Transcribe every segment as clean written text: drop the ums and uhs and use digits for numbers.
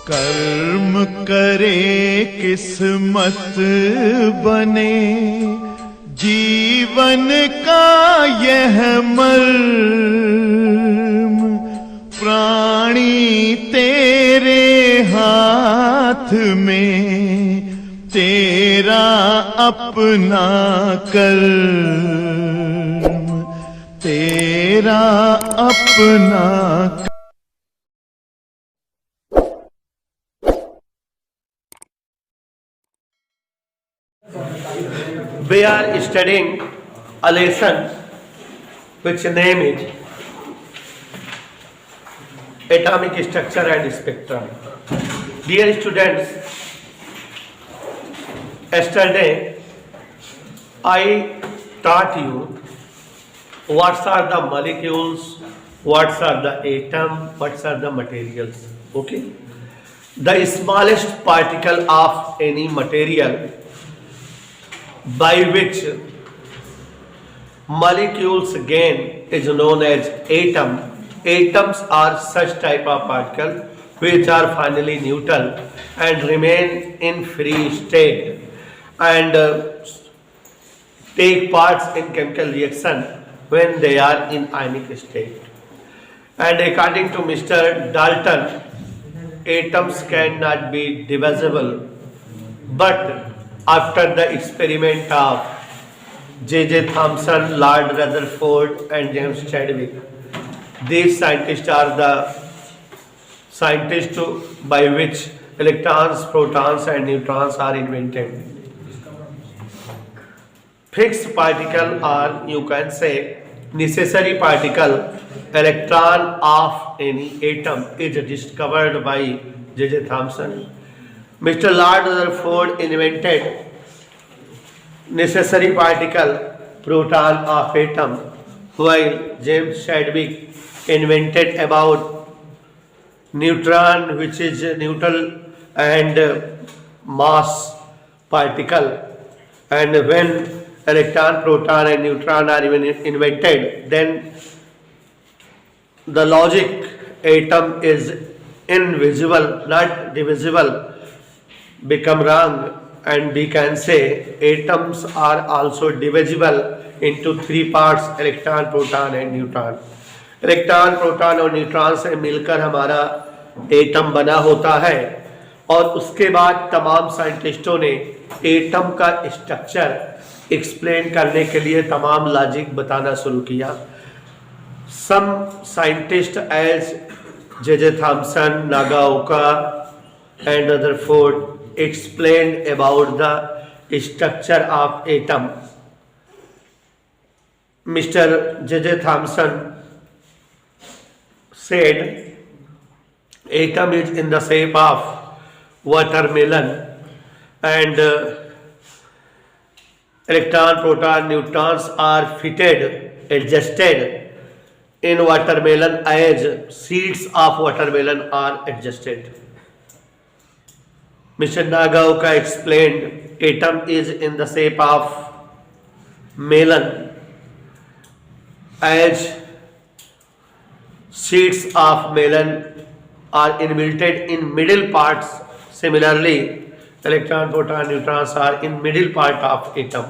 कर्म करे किस्मत बने, जीवन का यह मर्म, प्राणी तेरे हाथ में, तेरा अपना कर्म, तेरा अपना कर्म। We are studying a lesson which name is Atomic Structure and Spectrum. Dear students, yesterday I taught you what are the molecules, what are the atoms, what are the materials. Okay, the smallest particle of any material by which molecules gain is known as atom. Atoms are such type of particles which are finally neutral and remain in free state and take parts in chemical reaction when they are in ionic state. And according to Mr. Dalton, atoms cannot be divisible, but after the experiment of J.J. Thomson, Lord Rutherford and James Chadwick, these scientists are the scientists by which electrons, protons and neutrons are invented. Fixed particle, or you can say necessary particle, electron of any atom is discovered by J.J. Thomson. Mr. Lord Rutherford invented necessary particle, proton of atom, while James Chadwick invented about neutron, which is neutral and mass particle. And when electron, proton and neutron are even invented, then the logic atom is invisible, not divisible, become wrong, and we can say atoms are also divisible into three parts: electron, proton and neutron. Electron, proton और neutron से मिलकर हमारा atom बना होता है, और उसके बाद तमाम साइंटिस्टों ने एटम का स्ट्रक्चर एक्सप्लेन करने के लिए तमाम लॉजिक बताना शुरू किया. Some scientist as J.J. Thomson, Nagaoka and Rutherford explained about the structure of atom. Mr. J.J. Thomson said atom is in the shape of watermelon, and electron, proton, neutrons are fitted, adjusted in watermelon as seeds of watermelon are adjusted. Mr. Nagaoka explained atom is in the shape of melon as seeds of melon are inverted in middle parts. Similarly, electron, proton, neutrons are in middle part of atom.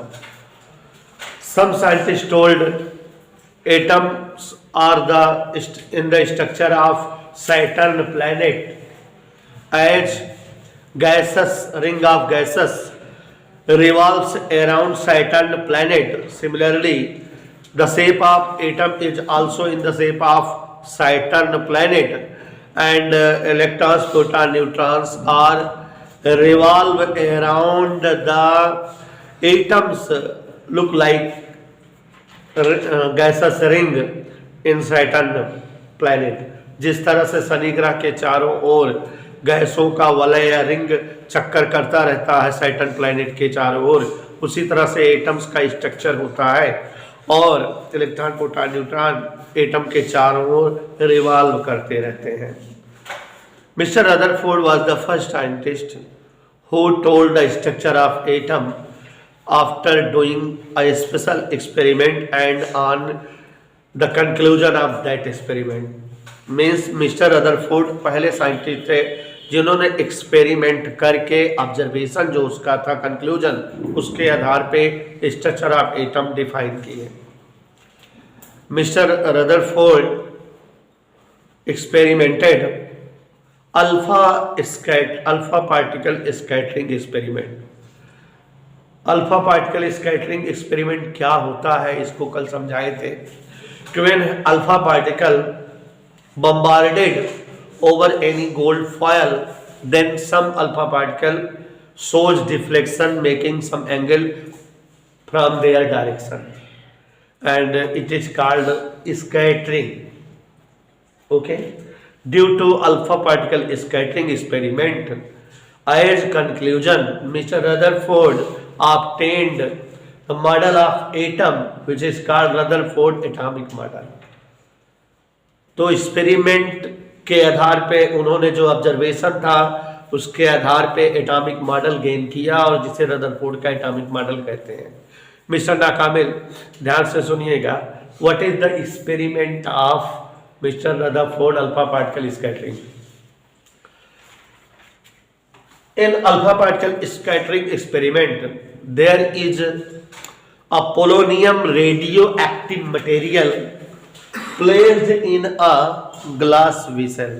Some scientists told atoms are in the structure of Saturn planet as gaseous ring of gases revolves around Saturn planet. Similarly, the shape of atom is also in the shape of Saturn planet, and electrons, protons, neutrons are revolve around the atoms, look like gaseous ring in Saturn planet. जिस तरह से शनि ग्रह के चारों ओर गैसों का वलय या रिंग चक्कर करता रहता है सैटर्न प्लैनेट के चारों ओर, उसी तरह से एटम्स का स्ट्रक्चर होता है, और इलेक्ट्रॉन, प्रोटॉन, न्यूट्रॉन एटम के चारों ओर रिवॉल्व करते रहते हैं. Mister Rutherford was the first scientist who told the structure of atom after doing a special experiment, and on the conclusion of that experiment means Mr. Rutherford पहले scientist थे जिन्होंने experiment करके observation जो उसका था कंक्लूजन, उसके आधार पे structure of atom define किए। Mister Rutherford experimented alpha particle scattering experiment. Alpha particle scattering experiment क्या होता है, इसको कल समझाए थे कि when alpha particle bombarded over any gold foil, then some alpha particle shows deflection making some angle from their direction, and it is called scattering. Okay, due to alpha particle scattering experiment, as conclusion, Mr. Rutherford obtained the model of atom which is called Rutherford atomic model. तो experiment के आधार पे उन्होंने जो observation था उसके आधार पे atomic model gain किया और जिसे रदरफोर्ड का एटॉमिक मॉडल कहते हैं। मिस्टर नाकामिल ध्यान से सुनिएगा, what is the experiment of mister Rutherford alpha particle scattering. In alpha particle scattering experiment there is a polonium radioactive material placed in a glass vessel.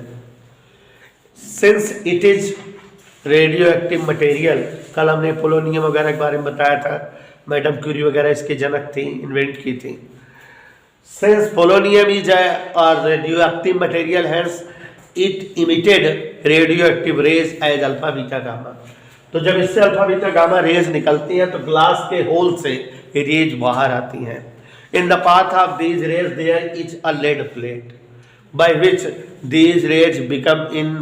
Since it is radioactive material, कल हमने polonium वगैरह के बारे में बताया था, madam Curie वगैरह इसके जनक थी, इन्वेंट की थी। Since polonium is a radioactive material, hence it emitted radioactive rays as alpha beta gamma. तो जब इससे अल्फा बीटा गामा रेज निकलती हैं तो ग्लास के होल से रेज बाहर आती हैं। In the path of these rays there is a lead plate by which these rays become in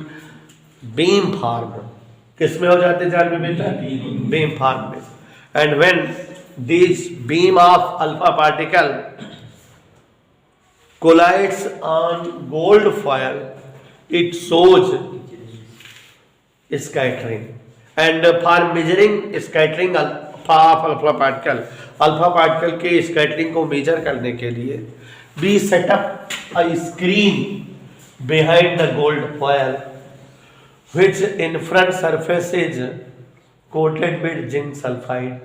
beam form. किसमें हो जाते जान में बेटा? Beam form में। And when these beam of alpha particle collides on gold foil, it shows scattering. And for measuring scattering alpha particle के scattering को measure करने के लिए we set up a screen behind the gold foil which in front surface is coated with zinc sulphide.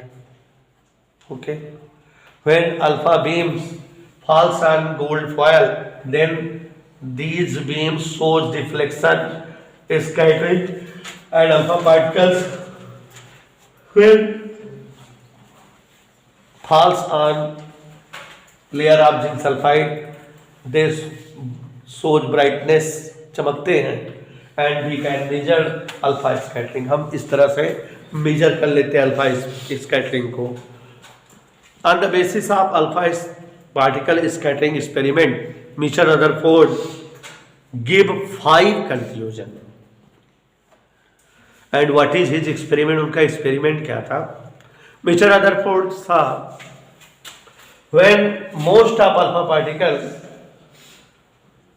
Okay, when alpha beams falls on gold foil, then these beams shows deflection, scattering, and alpha particles when falls on layer of zinc sulfide, they shows brightness, चमकते हैं, and we can measure alpha scattering. हम इस तरह से measure कर लेते हैं alpha scattering को. On the basis of alpha particle scattering experiment, Mr. Rutherford give 5 conclusion. And what is his experiment? उनका experiment क्या था? Mr. Rutherford saw when most of alpha particles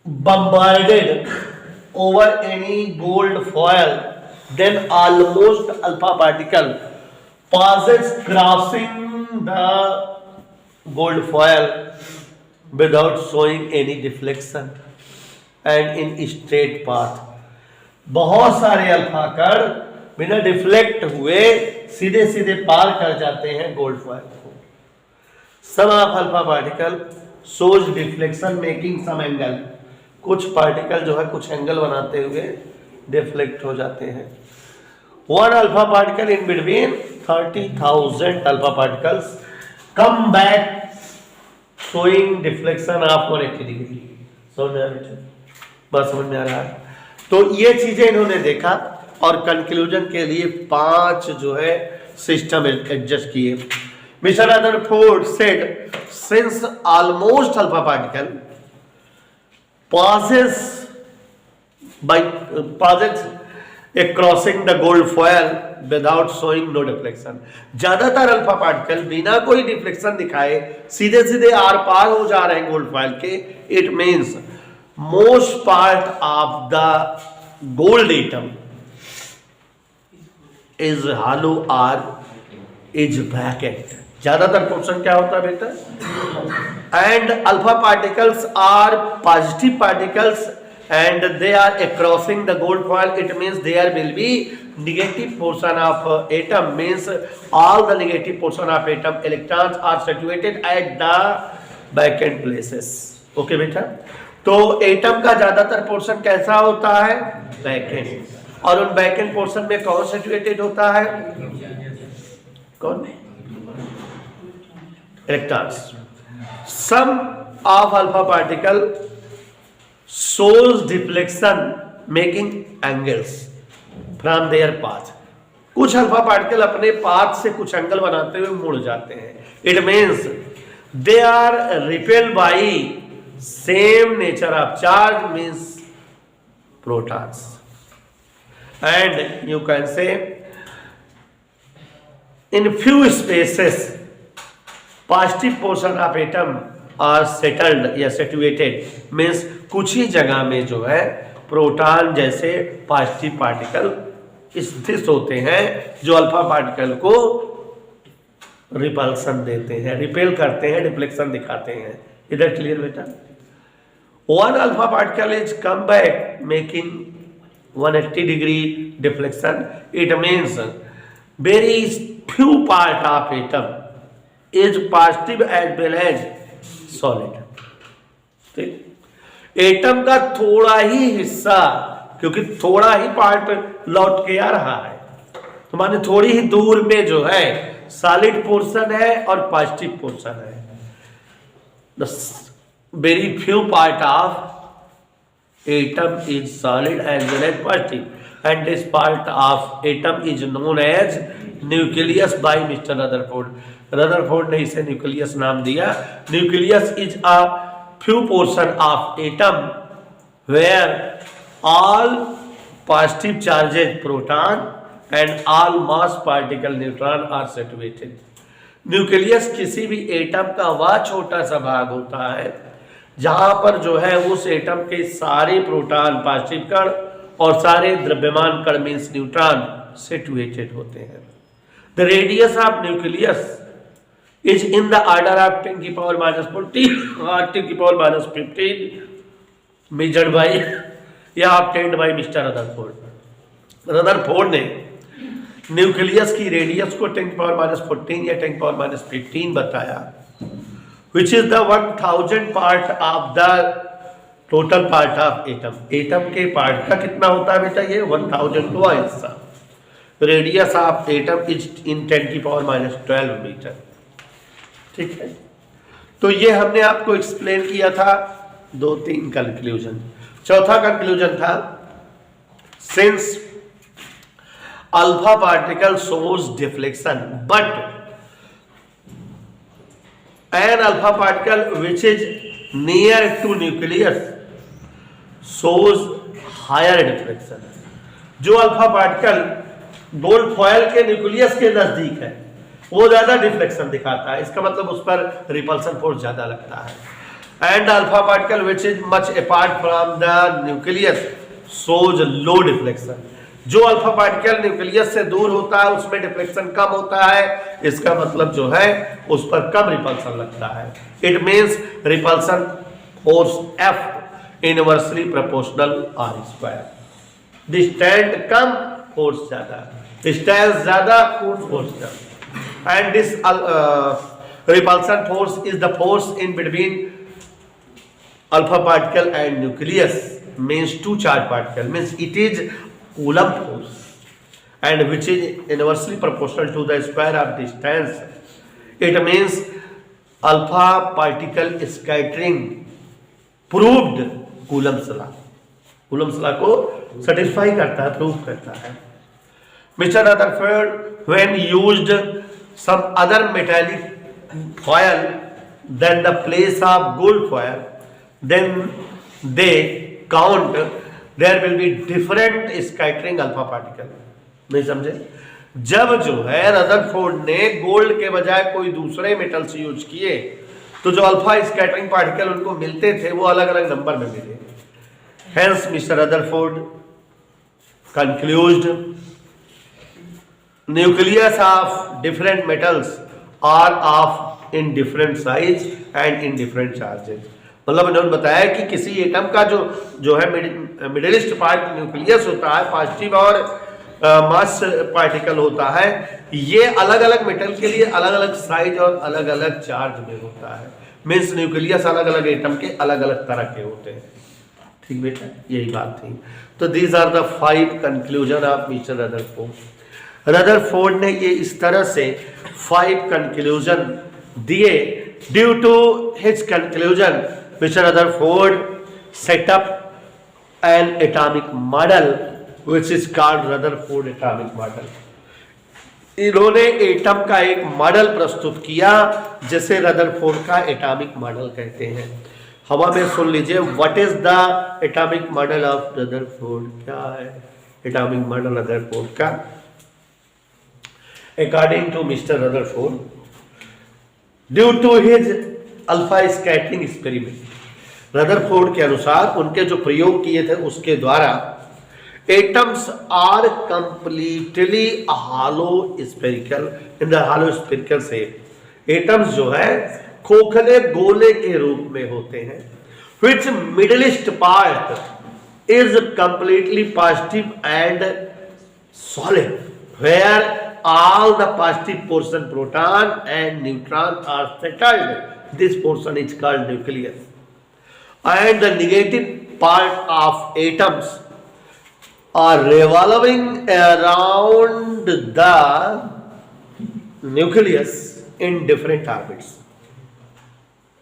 bombarded over any gold foil, then almost alpha particle passes crossing the gold foil without showing any deflection and in straight path. बहुत सारे alpha कण बिना deflect हुए सीधे सीधे पार कर जाते हैं गोल्ड फॉयल को. Some of alpha particle shows deflection making some angle. कुछ पार्टिकल जो है कुछ एंगल बनाते हुए डिफ्लेक्ट हो जाते हैं. One alpha particle in between 30,000 alpha particles come back showing deflection of 180 degree. बस समझ में आ रहा है. तो ये चीजें इन्होंने देखा और कंक्लूजन के लिए 5 जो है सिस्टम एडजस्ट किए. Mister Rutherford said since almost alpha particle passes crossing the gold foil without showing no deflection. ज्यादातर अल्फा पार्टिकल बिना कोई डिफ्लेक्शन दिखाए सीधे सीधे आर पार हो जा रहे हैं गोल्ड फॉयल के. It means most part of the gold atom is hollow or is bracket. ज्यादातर क्वेश्चन क्या होता है बेटा? And alpha particles are positive particles and they are crossing the gold foil, it means there will be negative portion of atom, means all the negative portion of atom electrons are situated at the vacant places. Okay बेटा, तो atom का ज्यादातर portion कैसा होता है? Vacant, और उन vacant portion में कौन सिचुएटेड होता है? कौन? Electrons. Some of alpha particle shows deflection making angles from their path. कुछ अल्फा पार्टिकल अपने पाथ से कुछ एंगल बनाते हुए मुड़ जाते हैं. It means they are repelled by same nature of charge, means protons. And you can say in few spaces positive portion of atom are settled या सिचुएटेड, मीन्स कुछ ही जगह में जो है प्रोटॉन जैसे पॉजिटिव पार्टिकल स्थित होते हैं जो अल्फा पार्टिकल को रिपल्सन देते हैं, रिपेल करते हैं, डिफ्लेक्शन दिखाते हैं. इधर क्लियर बेटा? One alpha particle is come back making 180 degree deflection. It means very few part of atom is positive as well as solid. ठीक, एटम का थोड़ा ही हिस्सा, क्योंकि थोड़ा ही पार्ट लौट के आ रहा है, तो माने थोड़ी ही दूर में जो है सॉलिड पोर्शन है और पॉजिटिव पोर्शन है. Very few part of atom is solid as well as positive, and this part of atom is known as nucleus by mister Rutherford. Rutherford ने इसे न्यूक्लियस नाम दिया. Nucleus is a few portion of atom where all positive charges proton and all mass particle neutron are situated. Nucleus किसी भी atom का वह छोटा सा भाग होता है जहां पर जो है उस एटम के सारे प्रोटॉन पॉजिटिव कण और सारे द्रव्यमान कण मीन्स न्यूट्रॉन सिचुएटेड होते हैं. The radius of nucleus is in the order of 10 की पावर -14 और 10 की पावर -15 measured by या obtained by mister Rutherford. Rutherford ने न्यूक्लियस की रेडियस को 10 की पावर -14 या 10 की पावर -15 बताया, which is the 1000 part of the total part of atom. Atom के पार्ट का कितना होता है बेटा? ये 1000वां हिस्सा. Radius of atom is in 10 की पावर -12 मीटर. ठीक है, तो ये हमने आपको एक्सप्लेन किया था 2-3 कंक्लूजन. चौथा कंक्लूजन था, since alpha particle shows deflection but an alpha particle which is near to nucleus shows higher deflection. जो अल्फा पार्टिकल गोल्ड फॉयल के न्यूक्लियस के नजदीक है वो ज्यादा डिफ्लेक्शन दिखाता है, इसका मतलब उस पर रिपल्सन फोर्स ज्यादा लगता है. And alpha particle which is much apart from the nucleus shows low deflection. जो अल्फा पार्टिकल न्यूक्लियस से दूर होता है उसमें डिफ्लेक्शन कम होता है, इसका मतलब जो है उस पर कम रिपल्सन लगता है. It means repulsion force F inversely proportional R². Distance come force ज्यादा, डिस्टेंस ज्यादा फोर्स ज्यादा. And this repulsion force is the force in between alpha particle and nucleus, means two charged particle, means it is Coulomb force, and which is inversely proportional to the square of distance. It means alpha particle scattering proved Coulomb's law. Coulomb's law को satisfy करता है, prove करता है. Mr. Rutherford, when used some other metallic foil than the place of gold foil, then they count there will be different scattering alpha particle. नहीं समझे? जब जो है रदरफोर्ड ने गोल्ड के बजाय कोई दूसरे मेटल्स यूज किए तो जो अल्फा स्कैटरिंग पार्टिकल उनको मिलते थे वो अलग अलग नंबर में मिले. Hence Mr. Rutherford concluded nucleus of different metals are of in different size and in different charges. मतलब उन्होंने बताया कि किसी एटम का जो है मिडिलिस्ट पार्ट न्यूक्लियस होता है, पॉजिटिव और मास पार्टिकल होता है, ये अलग अलग मेटल के लिए अलग अलग साइज और अलग अलग चार्ज में होता है। मीन्स न्यूक्लियस अलग अलग एटम के अलग अलग तरह के होते हैं। ठीक बेटा, यही बात थी। तो these are the 5 conclusion of mister Rutherford. Rutherford ने ये इस तरह से 5 कंक्लूजन दिए। Due to his conclusion mister Rutherford set up an atomic model which is called Rutherford atomic model. इन्होंने एटम का एक मॉडल प्रस्तुत किया जिसे रदरफोर्ड का एटॉमिक मॉडल कहते हैं। हवा में सुन लीजिए, what is the atomic model of Rutherford? क्या है एटॉमिक मॉडल रदरफोर्ड का? According to mister Rutherford, due to his alpha scattering experiment, Rutherford के अनुसार उनके जो प्रयोग किए थे उसके द्वारा atoms are completely hollow spherical in the hollow spherical shape. Atoms जो है खोखले गोले के रूप में होते हैं। Which middlest part is completely positive and solid, where all the positive portion proton and neutron are settled. This portion is called nucleus, and the negative part of atoms are revolving around the nucleus in different orbits.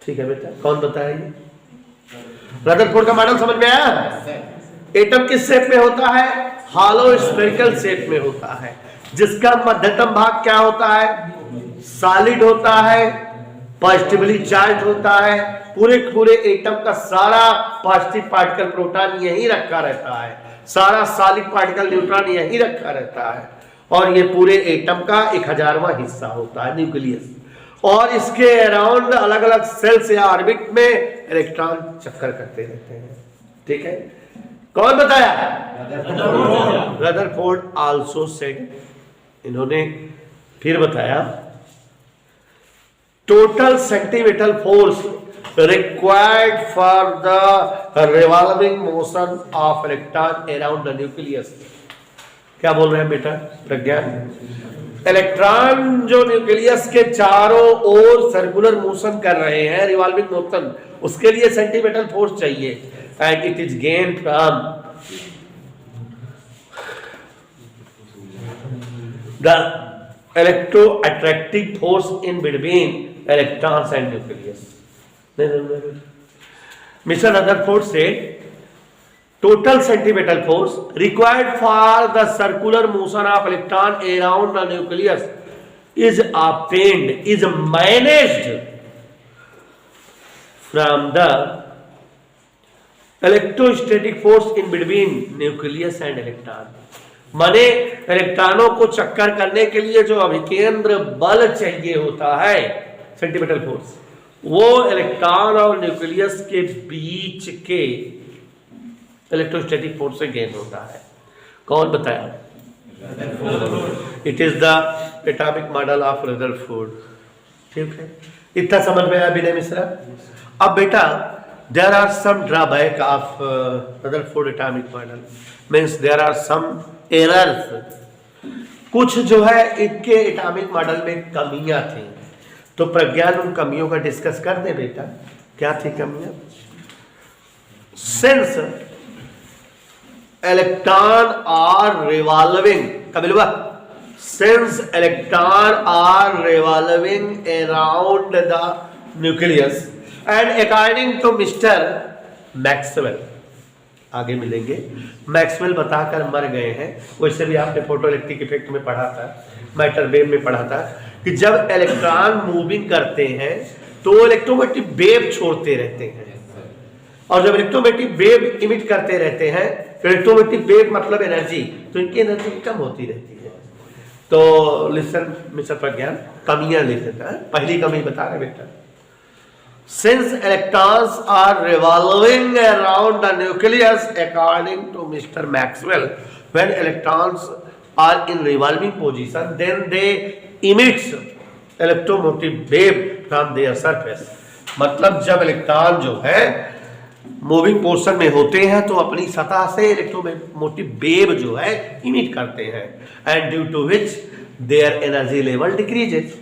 ठीक है बेटा, कौन बताएंगे? Rutherford का model समझ में आया? Atom किस शेप में होता है? हॉलो स्फेरिकल शेप में होता है, जिसका मध्यतम भाग क्या होता है? सॉलिड होता है, पॉजिटिवली चार्ज होता है। पूरे एटम का सारा पॉजिटिव पार्टिकल प्रोटॉन यहीं रखा रहता है, सारा सॉलिड पार्टिकल न्यूट्रॉन यहीं रखा रहता है, और ये पूरे एटम का 1000वां हिस्सा होता है न्यूक्लियस। और इसके अराउंड अलग अलग सेल्स या ऑर्बिट में इलेक्ट्रॉन चक्कर करते रहते हैं। ठीक है, कौन बताया? रदरफोर्ड आल्सो सेड, इन्होंने फिर बताया, total centimetre force required for the revolving motion of electron around the nucleus. क्या बोल रहे हैं बेटा प्रज्ञान? इलेक्ट्रॉन जो न्यूक्लियस के चारों ओर सर्कुलर मोशन कर रहे हैं, रिवॉल्विंग मोशन, उसके लिए सेंटीमीटर फोर्स चाहिए, and it is gain from the electroattractive force in between electrons and nucleus. Mr. Rutherford said, total centripetal force required for the circular motion of electron around the nucleus is managed from the electrostatic force in between nucleus and electron. माने इलेक्ट्रॉनों को चक्कर करने के लिए जो अभिकेंद्र बल चाहिए होता है, सेंटीमीटर फोर्स, वो इलेक्ट्रॉन और न्यूक्लियस के बीच के इलेक्ट्रोस्टैटिक फोर्स से गेन होता है। कौन बताया? It is the atomic model of Rutherford. ठीक है, इतना समझ में आया विनय मिश्रा? अब बेटा, there are some drawback of Rutherford atomic model, means there are some errors. कुछ जो है इनके एटॉमिक मॉडल में कमियां थी, तो प्रज्ञान उन कमियों का डिस्कस कर दे बेटा। क्या थी कमियां? सिंस इलेक्ट्रॉन आर रिवॉल्विंग, कबिलवा, since electron are revolving around the nucleus and according to mister Maxwell, आगे मिलेंगे, मैक्सवेल बताकर मर गए हैं। वैसे भी आपने फोटो इलेक्ट्रिक इफेक्ट में पढ़ा था, मैटर वेव में पढ़ा था, कि जब इलेक्ट्रॉन मूविंग करते हैं तो इलेक्ट्रोमैग्नेटिक वेव छोड़ते रहते हैं, और जब इलेक्ट्रोमैग्नेटिक वेव इमिट करते रहते हैं, इलेक्ट्रोमैग्नेटिक वेव मतलब एनर्जी, तो इनकी एनर्जी कम होती रहती है। तो लिसन मिस्टर प्रज्ञान, कमियां लिखता है। पहली कमी बता रहे बेटा, since electrons are revolving around the nucleus according to Mr. Maxwell, when electrons are in revolving position, then they emit electromagnetic wave from their surface. मतलब जब इलेक्ट्रॉन जो है मूविंग पोर्शन में होते हैं तो अपनी सतह से इलेक्ट्रोमोटिव वेव जो है इमिट करते हैं, and due to which their energy level decreases,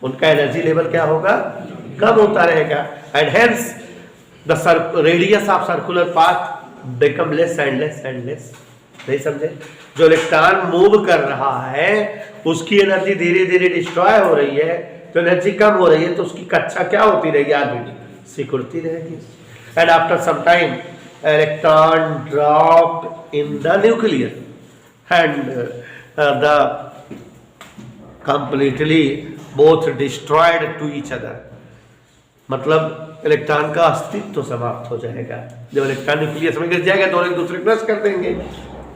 उनका एनर्जी लेवल क्या होगा, कम होता रहेगा, and hence the radius of circular path become less and less and less. नहीं समझे? जो इलेक्ट्रॉन मूव कर रहा है उसकी एनर्जी धीरे धीरे डिस्ट्रॉय हो रही है, तो एनर्जी कम हो रही है, तो उसकी कक्षा क्या होती रहेगी, आरबीटी सिकुड़ती रहेगी। And after some time electron drop in the nucleus and the completely both destroyed to each other, मतलब इलेक्ट्रॉन का अस्तित्व तो समाप्त हो जाएगा। जब इलेक्ट्रॉन न्यूक्लियस में गिर जाएगा तो एक दूसरे को क्रश कर देंगे,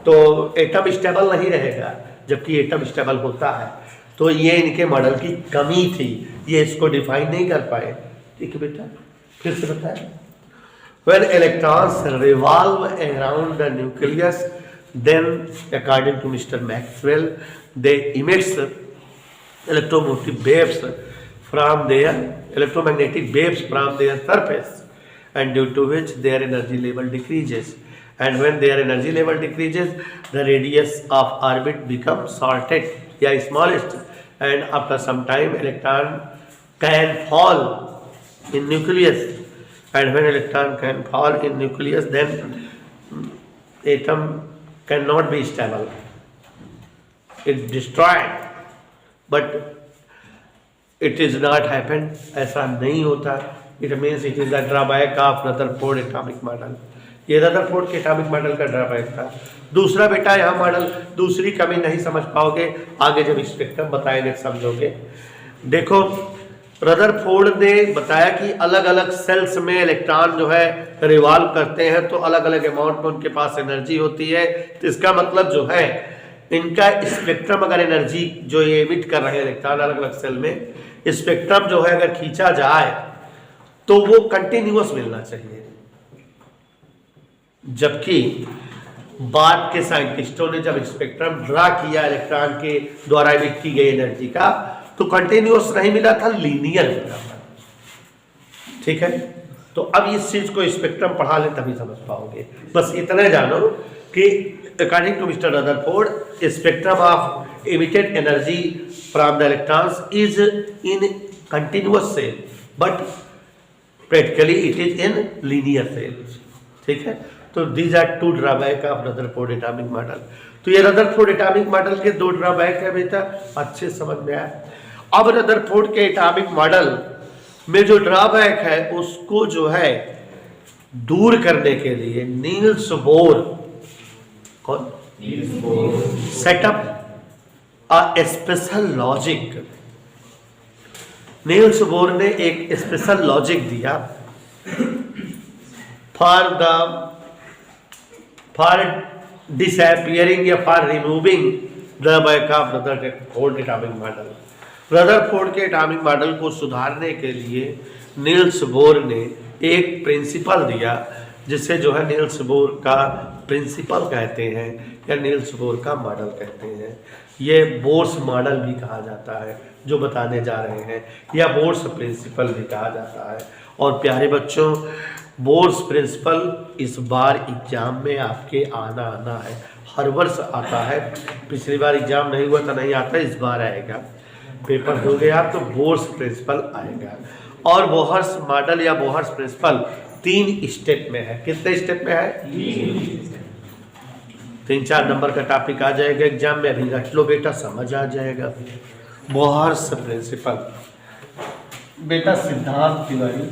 तो एटम स्टेबल नहीं रहेगा, जबकि एटम स्टेबल होता है। तो ये इनके मॉडल की कमी थी, ये इसको डिफाइन नहीं कर पाए। ठीक है बेटा, फिर से बताएं। When electrons revolve around the nucleus, then according to Mr. Maxwell, they emit electromagnetic waves from their surface, and due to which their energy level decreases. And when their energy level decreases, the radius of orbit becomes shortest, smallest, and after some time electron can fall in nucleus. And when electron can fall in nucleus, then atom cannot be stable. It's destroyed. But it is not happen. ऐसा नहीं होता. It means it is the drawback of Rutherford atomic model. ये Rutherford के atomic model का drawback था। दूसरा बेटा यहाँ मॉडल दूसरी कमी नहीं समझ पाओगे, आगे जब स्पेक्ट्रम बताएंगे समझोगे। देखो रदरफोर्ड ने बताया कि अलग अलग सेल्स में इलेक्ट्रॉन जो है रिवॉल्व करते हैं, तो अलग अलग अमाउंट में उनके पास एनर्जी होती है। तो इसका मतलब जो है इनका स्पेक्ट्रम, अगर एनर्जी जो ये एमिट कर रहे हैं इलेक्ट्रॉन अलग अलग सेल में, स्पेक्ट्रम जो है अगर खींचा जाए तो वो कंटिन्यूअस मिलना चाहिए। जबकि बाद के साइंटिस्टों ने जब स्पेक्ट्रम ड्रा किया इलेक्ट्रॉन के द्वारा एमिट की गई एनर्जी का, तो कंटिन्यूअस नहीं मिला था, लीनियर मिला था। ठीक है, तो अब इस चीज को स्पेक्ट्रम पढ़ा ले तभी समझ पाओगे। बस इतना जानो कि according to mister Rutherford, spectrum of emitted energy from the electrons is in continuous cell, but practically it is in linear cell. ठीक है, तो these are two drawback of Rutherford atomic model. तो ये रदरफोर्ड एटॉमिक मॉडल के दो drawback है बेटा, अच्छे समझ में आया। अब रदरफोर्ड के एटॉमिक मॉडल में जो ड्रॉबैक है उसको जो है दूर करने के लिए Niels Bohr setup a special logic. Niels Bohr ने एक स्पेशल लॉजिक दिया फॉर डिसअपियरिंग या for removing drawback of Rutherford atomic model. Rutherford के एटॉमिक मॉडल को सुधारने के लिए नील्स बोर ने एक प्रिंसिपल दिया, जिसे जो है नील्स बोर का प्रिंसिपल कहते हैं या नील्स बोर का मॉडल कहते हैं। ये बोर्स मॉडल भी कहा जाता है जो बताने जा रहे हैं, या बोर्स प्रिंसिपल भी कहा जाता है। और प्यारे बच्चों, बोर्स प्रिंसिपल इस बार एग्जाम में आपके आना है, हर वर्ष आता है। पिछली बार एग्जाम नहीं हुआ था, नहीं आता, इस बार आएगा। पेपर हो गया तो बोर्स प्रिंसिपल आएगा। और बोहर्स मॉडल या बोहर्स प्रिंसिपल 3 स्टेप में है। कितने स्टेप में है? 3-4 नंबर का टॉपिक आ जाएगा एग्जाम में, अभी रख लो बेटा, समझ आ जाएगा। बोहर्स प्रिंसिपल बेटा सिद्धांत तिवारी,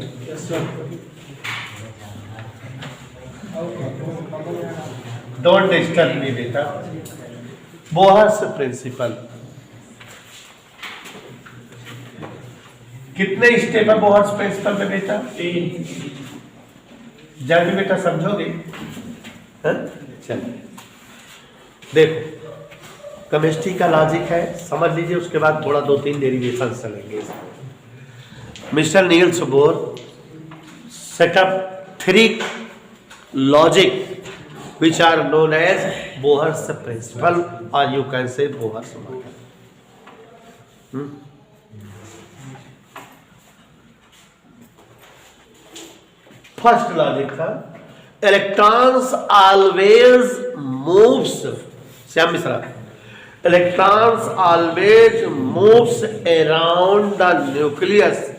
डोंट डिस्टर्ब मी बेटा। बोहर्स प्रिंसिपल कितने स्टेप है बोहर्स प्रिंसिपल में बेटा? 3। जल्दी बेटा समझोगे? चलिए देखो, केमिस्ट्री का लॉजिक है, समझ लीजिए, उसके बाद थोड़ा 2-3 डेरिवेशन चलेंगे। Mister Niels Bohr setup 3 logic which are known as Bohr's principle, or you can say Bohr's model. First logic था, electrons always moves, Shyam Mishra, electrons always moves around the nucleus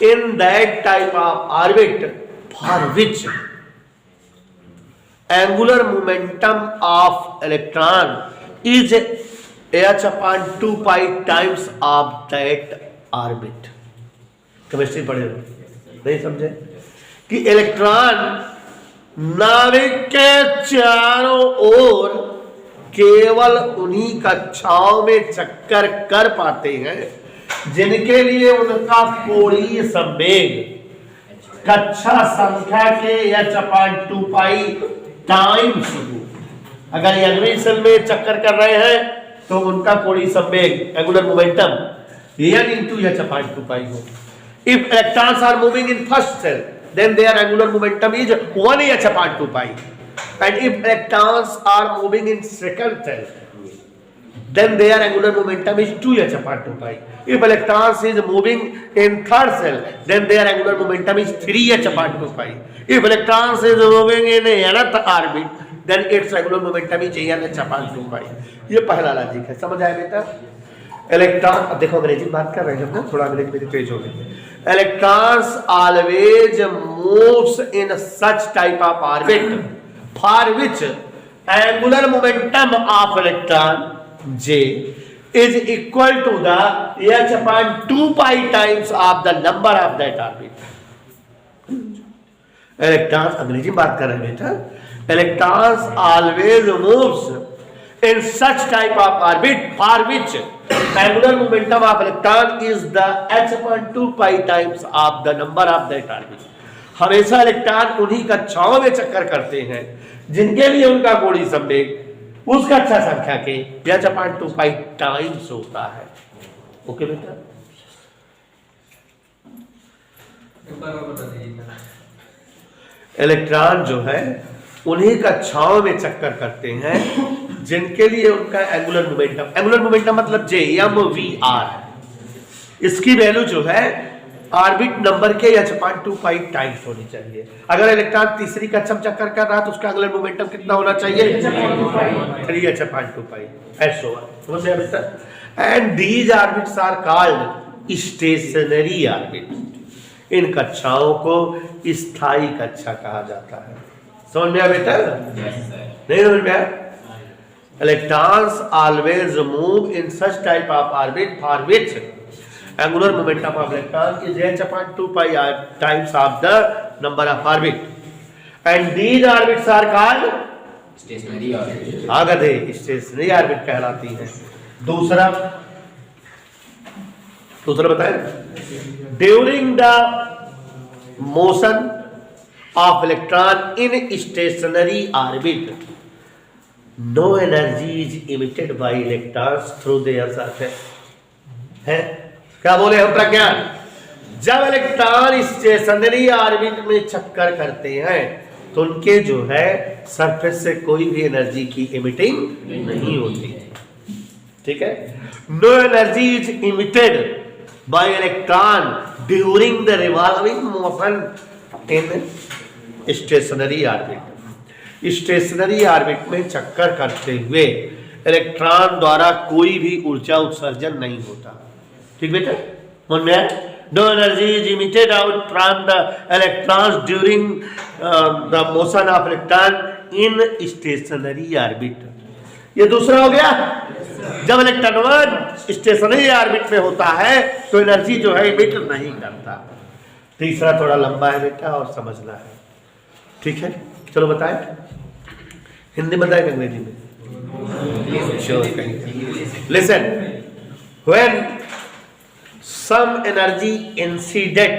in that type of orbit for which angular momentum of electron is h upon 2 pi times of that orbit. Chemistry पढ़े हो, नहीं समझे कि electron नाभिक के चारों ओर केवल उन्हीं कक्षाओं में चक्कर कर पाते हैं जिनके लिए उनका कोणीय संवेग कक्षा संख्या के h/2 पाई टाइम्स, अगर एग्री सेल में चक्कर कर रहे हैं तो उनका कोणीय संवेग angular momentum n into h/2 पाई हो. If electrons are moving in first cell, then their angular momentum is 1h/2 pi. And if electrons are moving in second cell, then their angular momentum is 2h/2 pi. If electrons is moving in third cell, then their angular momentum is 3h/2 pi. If electrons is moving in nth orbit, then its angular momentum is n/2 pi. ये पहला logic है, समझ आया बेटा? Electron, अब देखो अंग्रेजी में बात कर रहे हैं ना, थोड़ा अंग्रेजी मेरी तेज हो गई. Electrons always moves in such type of orbit for which angular momentum of electron J is equal to the h/2 pi times of the number of that orbit. Electrons, अंग्रेजी में बात कर रहे हैं बेटा. Electrons always moves in such type of orbit for which angular momentum of electron is the h/2 pi times of the number of that orbit. हमेशा electron उन्हीं कक्षाओं में चक्कर करते हैं जिनके लिए उनका कोणीय संवेग उस कक्षा संख्या के h/2 पाई टाइम्स होता है. ओके बेटा? इलेक्ट्रॉन जो है उन्हीं कक्षाओं में चक्कर करते हैं जिनके लिए उनका एंगुलर मोमेंटम मतलब J mvr, इसकी वैल्यू जो है ऑर्बिट नंबर के h/2 पाई टाइम्स होनी चाहिए. अगर इलेक्ट्रॉन तीसरी कक्षा में चक्कर कर रहा है तो उसका एंगुलर मोमेंटम कितना होना चाहिए? 3h/2 पाई. ऐसा समझ में बेटा? And these orbits are called stationary orbit. इन कक्षाओं को स्थायी कक्षा कहा जाता है. समझ में आया बेटा? नहीं समझ में आया? Electrons always move in such type of orbit for which angular momentum of electron is h/2 pi times of the number of orbit, and these orbits are called stationary orbit. आगधे stationary orbit कहलाती हैं. दूसरा बताएं, during the motion of electron in stationary orbit, no energy is emitted by electrons through their surface. है क्या बोले हम प्रज्ञान? जब electron stationery orbit में चक्कर करते हैं तो उनके जो है सरफेस से कोई भी एनर्जी की इमिटिंग नहीं होती. ठीक है? No energy is emitted by electron during the revolving motion in stationary orbit. Stationary orbit में चक्कर करते हुए इलेक्ट्रॉन द्वारा कोई भी ऊर्जा उत्सर्जन नहीं होता. ठीक बेटा? मन में आया? No energy is emitted out from the electrons during the motion of electron in stationary orbit. ये दूसरा हो गया. जब इलेक्ट्रॉन स्टेशनरी ऑर्बिट में होता है तो एनर्जी जो है इमिट नहीं करता. तीसरा थोड़ा लंबा है बेटा और समझना है. ठीक है? चलो बताएं. हिंदी बताएं अंग्रेजी में? Listen. When some energy incident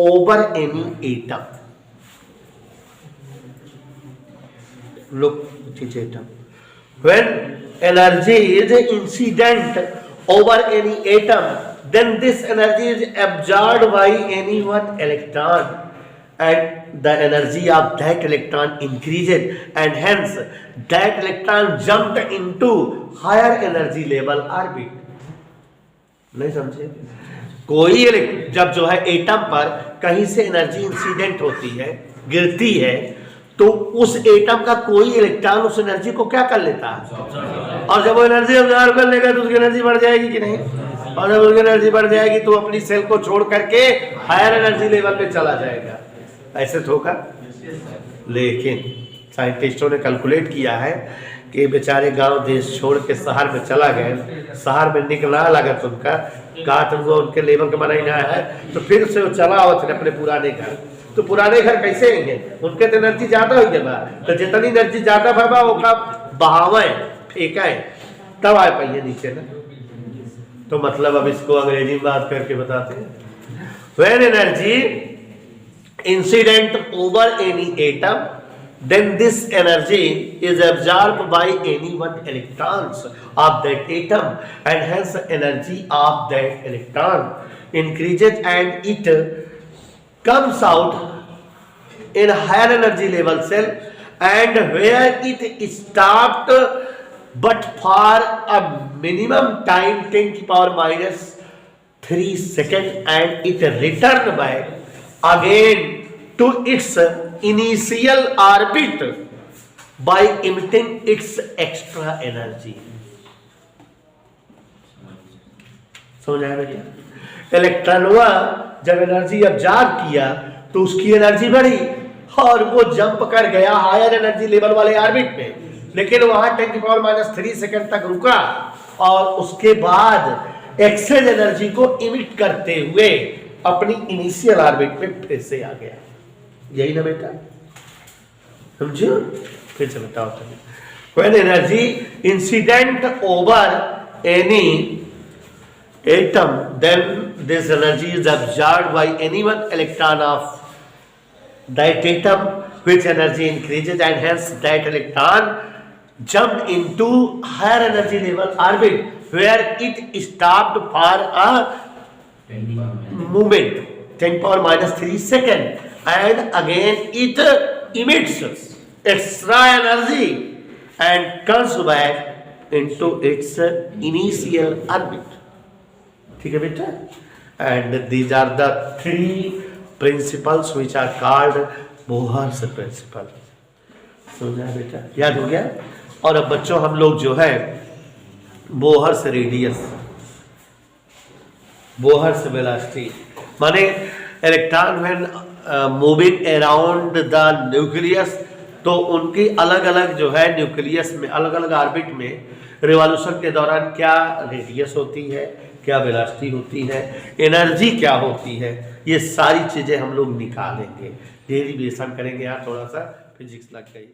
over any atom, look this atom, when energy is incident over any atom, then this energy is absorbed by any one electron and the energy of that electron increases and hence that electron jumped into higher energy level orbit. नहीं समझे? कोई जब जो है atom पर कहीं से energy incident होती है, गिरती है, तो उस एटम का कोई इलेक्ट्रॉन उस एनर्जी को क्या कर लेता है, और जब वो एनर्जी ऑब्जर्व कर लेगा तो उसकी एनर्जी बढ़ जाएगी कि नहीं, और जब उसकी एनर्जी बढ़ जाएगी तो अपनी सेल को छोड़ करके हायर एनर्जी लेवल पे चला जाएगा। ऐसे तो होगा। लेकिन साइंटिस्टों ने कैलकुलेट किया है कि बेचारे गांव देश छोड़ के शहर में चला गए, शहर में निकला लगा उनका काट हुआ, उनके लेवल के मना ही ना है, तो फिर से वो चला हुआ अपने पुराने घर। तो पुराने घर कैसे आएंगे, उनके तो एनर्जी ज्यादा हो गया, तो जितनी एनर्जी ज्यादा भावा वो बहावे फेंका है तब आ पाइए नीचे ना। तो मतलब अब इसको अंग्रेजी में बात करके बताते हैं, when energy incident over any atom then this energy is absorbed by any one electrons of that atom, and hence the energy of that electron increases and it comes out in higher energy level cell, and where it stopped but for a minimum time 10 to the power minus 3 seconds, and it returned back again to its initial orbit by emitting its extra energy। समझ आया भैया? Electron हुआ जब energy observe किया तो उसकी energy बढ़ी और वो जंप कर गया हायर एनर्जी लेवल वाले ऑर्बिट पे, लेकिन वहां 10 की पावर -3 सेकंड तक रुका और उसके बाद एक्सेस एनर्जी को इमिट करते हुए अपनी इनिशियल ऑर्बिट पे फिर से आ गया। यही ना बेटा, समझो? फिर से बताओ। When energy incident over any atom, then this energy is absorbed by any one electron of that atom, which energy increases, and hence that electron jumped into higher energy level orbit where it stopped for a moment 10 power -3 second, and again it emits extra energy and comes back into its initial orbit। ठीक है बेटा? And these are the 3 principles which are called Bohr's principle. समझा बेटा? याद हो गया? और अब बच्चों हम लोग जो है बोहर्स रेडियस, बोहर्स वेलोसिटी, माने electron when moving around the nucleus, तो उनकी अलग अलग जो है न्यूक्लियस में अलग अलग ऑर्बिट में रिवॉल्यूशन के दौरान क्या रेडियस होती है, क्या वेलोसिटी होती है, एनर्जी क्या होती है, ये सारी चीजें हम लोग निकालेंगे, डेरिवेशन करेंगे। यहाँ थोड़ा सा फिजिक्स लग गई।